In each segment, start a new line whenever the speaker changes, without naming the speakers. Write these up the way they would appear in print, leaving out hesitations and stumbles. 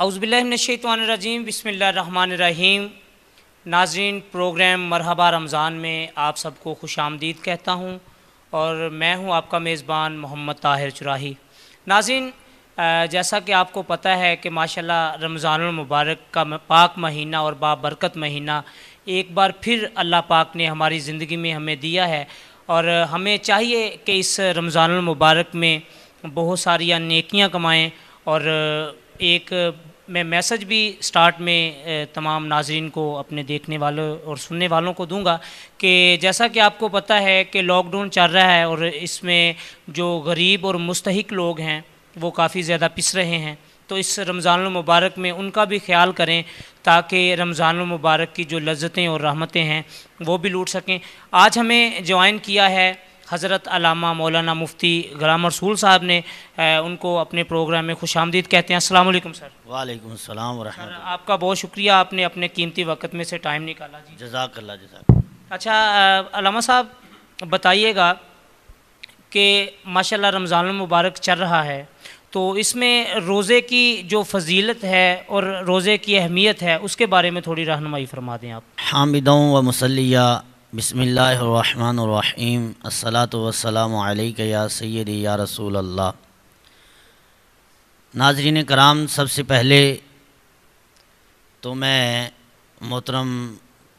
اعوذ باللہ من الشیطان الرجیم، بسم اللہ الرحمن الرحیم۔ ناظرین، پروگرام مرحبا رمضان میں آپ سب کو خوش آمدید کہتا ہوں اور میں ہوں آپ کا میزبان محمد طاہر چراہی۔ ناظرین، جیسا کہ آپ کو پتہ ہے کہ ماشاءاللہ رمضان المبارک کا پاک مہینہ اور بابرکت مہینہ ایک بار پھر اللہ پاک نے ہماری زندگی میں ہمیں دیا ہے، اور ہمیں چاہیے کہ اس رمضان المبارک میں بہت ساری نیکیاں کمائیں۔ اور ایک میں میسج بھی سٹارٹ میں تمام ناظرین کو، اپنے دیکھنے والوں اور سننے والوں کو دوں گا کہ جیسا کہ آپ کو پتہ ہے کہ لاک ڈاؤن چل رہا ہے، اور اس میں جو غریب اور مستحق لوگ ہیں وہ کافی زیادہ پس رہے ہیں، تو اس رمضان المبارک میں ان کا بھی خیال کریں تاکہ رمضان المبارک کی جو لذتیں اور رحمتیں ہیں وہ بھی لوٹ سکیں۔ آج ہمیں جوائن کیا ہے حضرت علامہ مولانا مفتی غلام رسول صاحب نے، ان کو اپنے پروگرام میں خوش آمدید کہتے ہیں۔ السلام علیکم سر۔
وعلیکم السلام ورحمۃ اللہ۔
آپ کا بہت شکریہ، آپ نے اپنے قیمتی وقت میں سے ٹائم نکالا جی۔
جزاک اللہ جزاک۔
اچھا علامہ صاحب بتائیے گا کہ ماشاءاللہ رمضان المبارک چل رہا ہے، تو اس میں روزے کی جو فضیلت ہے اور روزے کی اہمیت ہے اس کے بارے میں تھوڑی رہنمائی فرما دیں آپ۔
حامدوں و مصلیہ، بسم اللہ الرحمن الرحیم، الصلاۃ والسلام علیک یا سیدی یا رسول اللہ۔ ناظرین کرام، سب سے پہلے تو میں محترم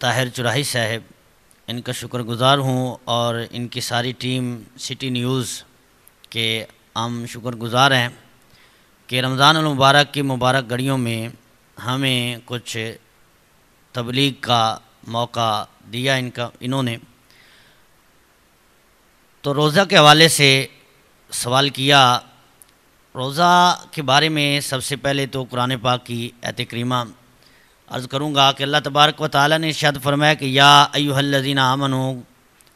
طاہر چراہی صاحب ان کا شکر گزار ہوں، اور ان کی ساری ٹیم سٹی نیوز کے ہم شکر گزار ہیں کہ رمضان المبارک کی مبارک گھڑیوں میں ہمیں کچھ تبلیغ کا موقع دیا انہوں نے۔ تو روزہ کے حوالے سے سوال کیا۔ روزہ کے بارے میں سب سے پہلے تو قرآن پاک کی آیت کریمہ عرض کروں گا کہ اللہ تبارک و تعالیٰ نے ارشاد فرمایا کہ یا ایھا الذین آمنوا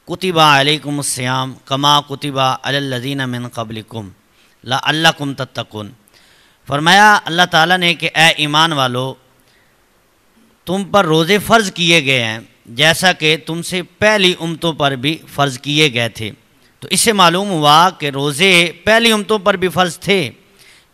کتب علیکم الصیام کما کتب علی الذین من قبلکم لعلکم تتقون۔ فرمایا اللہ تعالیٰ نے کہ اے ایمان والو، تم پر روزے فرض کیے گئے ہیں جیسا کہ تم سے پہلی امتوں پر بھی فرض کیے گئے تھے۔ تو اس سے معلوم ہوا کہ روزے پہلی امتوں پر بھی فرض تھے،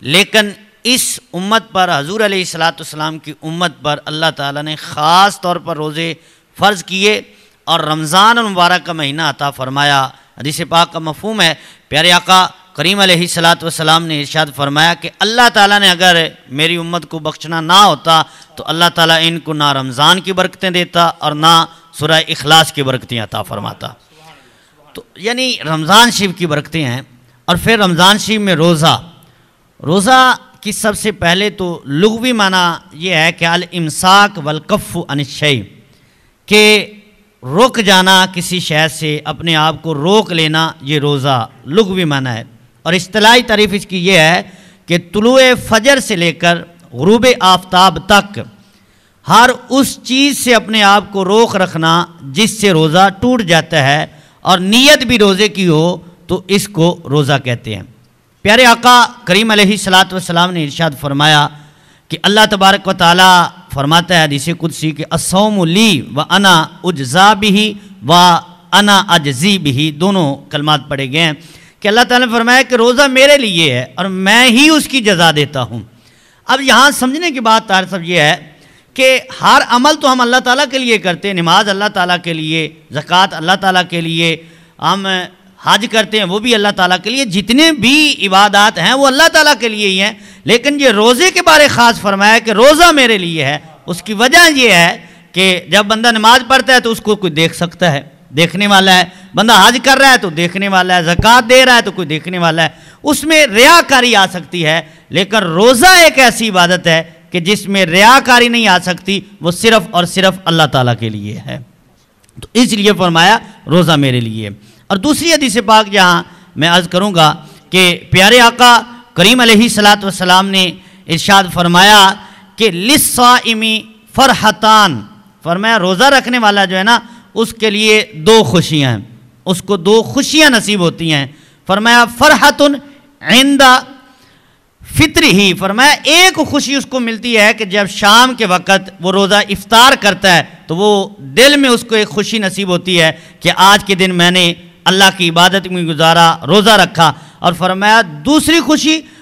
لیکن اس امت پر، حضور علیہ السلام کی امت پر اللہ تعالیٰ نے خاص طور پر روزے فرض کیے اور رمضان المبارک کا مہینہ عطا فرمایا۔ حدیث پاک کا مفہوم ہے، پیارے آقا کریم علیہ السلام نے ارشاد فرمایا کہ اللہ تعالیٰ نے اگر میری امت کو بخشنا نہ ہوتا تو اللہ تعالیٰ ان کو نہ رمضان کی برکتیں دیتا اور نہ سورہ اخلاص کی برکتیں عطا فرماتا۔ تو یعنی رمضان شریف کی برکتیں ہیں۔ اور پھر رمضان شریف میں روزہ کی سب سے پہلے تو لغوی معنی یہ ہے کہ الامساک والکف عن الشیء، کہ رک جانا کسی شے سے، اپنے آپ کو روک لینا، یہ روزہ لغوی معنی ہے۔ اور اصطلاحی تعریف اس کی یہ ہے کہ طلوع فجر سے لے کر غروب آفتاب تک ہر اس چیز سے اپنے آپ کو روک رکھنا جس سے روزہ ٹوٹ جاتا ہے، اور نیت بھی روزے کی ہو تو اس کو روزہ کہتے ہیں۔ پیارے آقا کریم علیہ السلام نے ارشاد فرمایا کہ اللہ تبارک و تعالیٰ فرماتا ہے حدیث قدسی کہ الصوم لی وانا اجزا بہ وانا اجزی بہ، دونوں کلمات پڑھے گئے ہیں کہ اللہ تعالیٰ نے فرمایا کہ روزہ میرے لیے ہے اور میں ہی اس کی جزا دیتا ہوں۔ اب یہاں سمجھنے کی بات طاہر صاحب یہ ہے کہ ہر عمل تو ہم اللہ تعالیٰ کے لیے کرتے ہیں، نماز اللہ تعالیٰ کے لیے، زکوٰۃ اللہ تعالیٰ کے لیے، ہم حج کرتے ہیں وہ بھی اللہ تعالیٰ کے لیے، جتنے بھی عبادات ہیں وہ اللہ تعالیٰ کے لیے ہی ہیں، لیکن یہ روزے کے بارے خاص فرمایا کہ روزہ میرے لیے ہے۔ اس کی وجہ یہ ہے کہ جب بندہ نماز پڑھتا ہے تو اس کو کوئی دیکھ سکتا ہے، دیکھنے والا ہے، بندہ حج کر رہا ہے تو دیکھنے والا ہے، زکوٰۃ دے رہا ہے تو کوئی دیکھنے والا ہے، اس میں ریاکاری آ سکتی ہے، لیکن روزہ ایک ایسی عبادت ہے کہ جس میں ریاکاری نہیں آ سکتی، وہ صرف اور صرف اللہ تعالیٰ کے لیے ہے، تو اس لیے فرمایا روزہ میرے لیے۔ اور دوسری حدیث پاک جہاں میں عرض کروں گا کہ پیارے آقا کریم علیہ السلام نے ارشاد فرمایا کہ للصائم فرحتان، فرمایا روزہ رکھنے والا جو ہے نا اس کے لیے دو خوشیاں ہیں، اس کو دو خوشیاں نصیب ہوتی ہیں۔ فرمایا فرحت عند فطر ہی، فرمایا ایک خوشی اس کو ملتی ہے کہ جب شام کے وقت وہ روزہ افطار کرتا ہے تو وہ دل میں اس کو ایک خوشی نصیب ہوتی ہے کہ آج کے دن میں نے اللہ کی عبادت میں گزارا، روزہ رکھا۔ اور فرمایا دوسری خوشی